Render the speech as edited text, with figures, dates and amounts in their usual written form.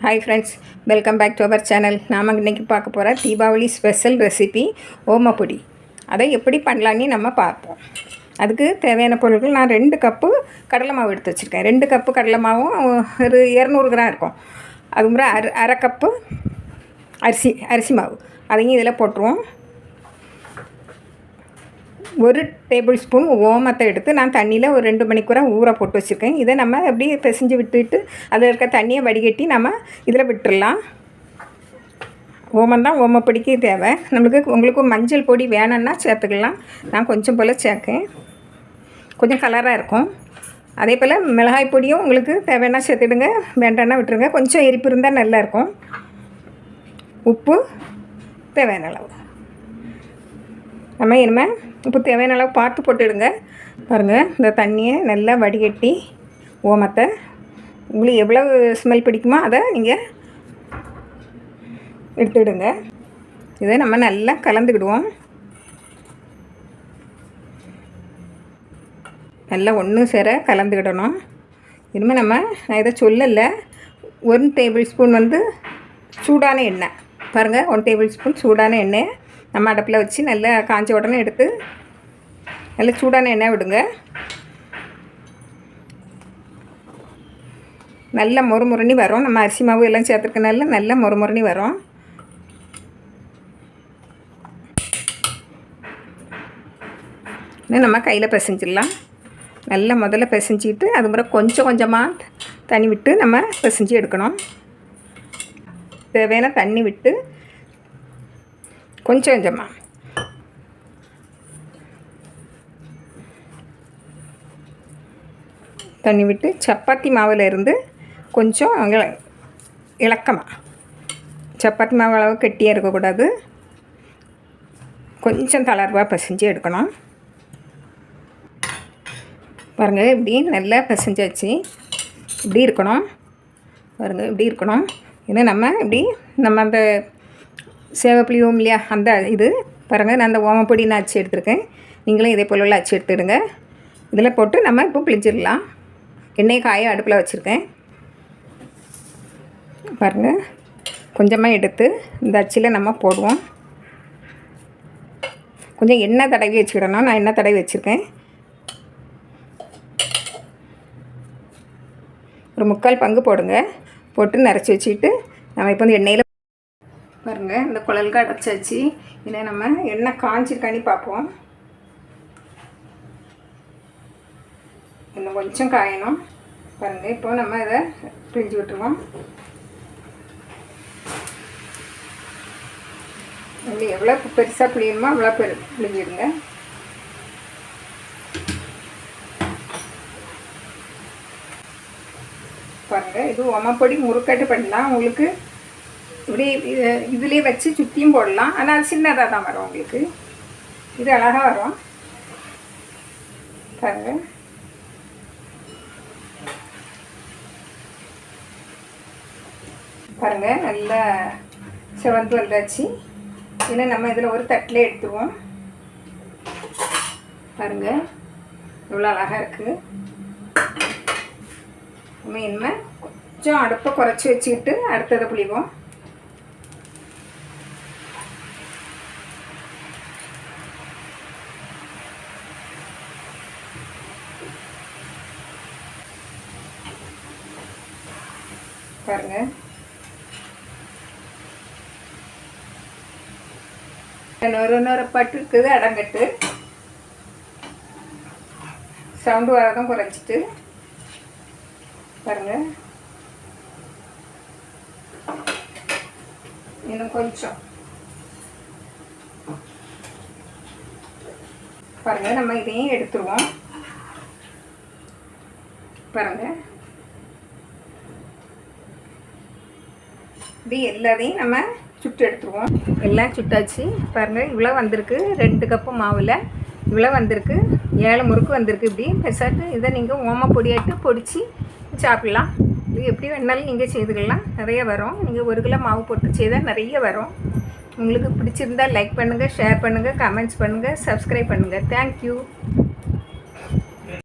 Hi friends, welcome back to our channel. நாம் இன்றைக்கி பார்க்க போகிற தீபாவளி ஸ்பெஷல் ரெசிபி ஓமப்பொடி. அதை எப்படி பண்ணலான்னு நம்ம பார்ப்போம். அதுக்கு தேவையான பொருட்கள் நான் 2 கப்பு கடலை மாவு எடுத்து வச்சுருக்கேன். 2 கப்பு கடலை மாவும் ஒரு 200 கிராம் இருக்கும். அது மாதிரி அரை கப்பு அரிசி மாவு அதையும் இதில் போட்டுருவோம். 1 டேபிள் ஸ்பூன் ஓமத்தை எடுத்து நான் தண்ணியில் ஒரு 2 மணிக்கூட ஊற போட்டு வச்சுருக்கேன். இதை நம்ம அப்படியே பிசைஞ்சு விட்டுட்டு அதில் இருக்க தண்ணியை வடிகட்டி நம்ம இதில் விட்டுடலாம். ஓமம் தான் ஓமப்பொடிக்கு தேவை. உங்களுக்கு மஞ்சள் பொடி வேணும்னா சேர்த்துக்கலாம். நான் கொஞ்சம் போல் சேர்க்கேன், கொஞ்சம் கலராக இருக்கும். அதே போல் மிளகாய் பொடியும் உங்களுக்கு தேவைன்னா சேர்த்துடுங்க, வேண்டான்னா விட்டுருங்க. கொஞ்சம் எரிப்பு இருந்தால் நல்லாயிருக்கும். உப்பு தேவையான அளவு. நம்ம இனிமேல் உப்பு தேவையான அளவு பார்த்து போட்டுடுங்க. பாருங்கள், இந்த தண்ணியை நல்லா வடிகட்டி ஓமத்தை உங்களுக்கு எவ்வளவு ஸ்மெல் பிடிக்குமோ அதை நீங்கள் எடுத்துவிடுங்க. இதை நம்ம நல்லா கலந்துக்கிடுவோம். நல்லா ஒன்று சேர கலந்துக்கிடணும். இனிமேல் நான் இதை சொல்லலை, 1 டேபிள் ஸ்பூன் சூடான எண்ணெய். பாருங்கள், 1 டேபிள் ஸ்பூன் சூடான எண்ணெய் நம்ம அடுப்பில் வச்சு நல்லா காஞ்ச உடனே எடுத்து நல்லா சூடான எண்ணெய் விடுங்க. நல்லா மொறுமொறுனி வரும். நம்ம அரிசி மாவு எல்லாம் சேர்த்துருக்கனால நல்லா மொறுமொறுனி வரும். நம்ம கையில் பிசைஞ்சிடலாம். நல்லா முதல்ல பிசைஞ்சிட்டு அது மாதிரி கொஞ்சம் கொஞ்சமாக தண்ணி விட்டு நம்ம பிசைஞ்சு எடுக்கணும். தேவையான தண்ணி விட்டு கொஞ்சம் கொஞ்சமாக தண்ணி விட்டு சப்பாத்தி மாவில் இருந்து கொஞ்சம் இலக்கமாக, சப்பாத்தி மாவு அளவு கெட்டியாக இருக்கக்கூடாது, கொஞ்சம் தளர்வாக பிசைஞ்சு எடுக்கணும். பாருங்கள், இப்படி நல்லா பிசைஞ்சாச்சு. இப்படி இருக்கணும். பாருங்கள், இப்படி இருக்கணும். ஏன்னா நம்ம அந்த சேவப்புளியும் இல்லையா, அந்த இது பாருங்கள், நான் அந்த ஓமப்பொடி நான் அச்சு எடுத்துருக்கேன். நீங்களும் இதே போல் அச்சு எடுத்துடுங்க. இதில் போட்டு நம்ம இப்போ பிழிஞ்சிடலாம். எண்ணெய் காய அடுப்பில் வச்சுருக்கேன். பாருங்கள், கொஞ்சமாக எடுத்து இந்த அச்சில் நம்ம போடுவோம். கொஞ்சம் எண்ணெய் தடவி வச்சுக்கிடணும். நான் எண்ணெய் தடவி வச்சுருக்கேன். ஒரு 3/4 பங்கு போடுங்க. போட்டு நிறச்சி வச்சுக்கிட்டு நம்ம இப்போ எண்ணெயில் பாருங்கள், இந்த குழலுக்கு அடைச்சாச்சு. இதை நம்ம எண்ணெய் காஞ்சிருக்கானி பார்ப்போம். இன்னும் கொஞ்சம் காயணும். பாருங்கள், இப்போ நம்ம இதை பிழிஞ்சு விட்டுருவோம். உங்களுக்கு எவ்வளோ பெருசாக பிழியணுமோ அவ்வளோ பிழிஞ்சிடுங்க. பாருங்கள், இது ஓமப்பொடி முறுக்கட்டு பண்ணலாம். உங்களுக்கு இப்படி இதுலேயே வச்சு சுற்றியும் போடலாம். ஆனால் அது சின்னதாக தான் வரும். உங்களுக்கு இது அழகாக வரும். பாருங்கள், பாருங்கள், நல்லா சிவந்து வந்தாச்சு. ஏன்னா நம்ம இதில் ஒரு தட்டில் எடுத்துருவோம். பாருங்கள், இவ்வளோ அழகாக இருக்குது. நம்ம இனிமேல் கொஞ்சம் அடுப்பை குறைச்சி வச்சுக்கிட்டு அடுத்ததை புளிவோம். பாருங்கள், இன்னொரு பட்டு இருக்குது. அடங்கட்டு சவுண்டு வரதும் குறைச்சிட்டு பாருங்கள், இன்னும் கொஞ்சம் பாருங்கள். நம்ம இதையும் எடுத்துருவோம். பாருங்கள், இப்படி எல்லாத்தையும் நம்ம சுட்டு எடுத்துருவோம். எல்லாம் சுட்டாச்சு. பாருங்கள், இவ்வளோ வந்திருக்கு. 2 கப்பு மாவில் இவ்வளோ வந்திருக்கு. 7 முறுக்கு வந்திருக்கு. இப்படி பெருசாட்டு இதை நீங்கள் ஓமப்பொடியாட்டு பொடிச்சு சாப்பிட்லாம். இது எப்படி வேணாலும் நீங்கள் செய்துக்கலாம். நிறைய வரும். நீங்கள் 1 கிலோ மாவு போட்டு செய்தால் நிறைய வரும். உங்களுக்கு பிடிச்சிருந்தால் லைக் பண்ணுங்கள், ஷேர் பண்ணுங்கள், கமெண்ட்ஸ் பண்ணுங்கள், சப்ஸ்கிரைப் பண்ணுங்கள். தேங்க்யூ.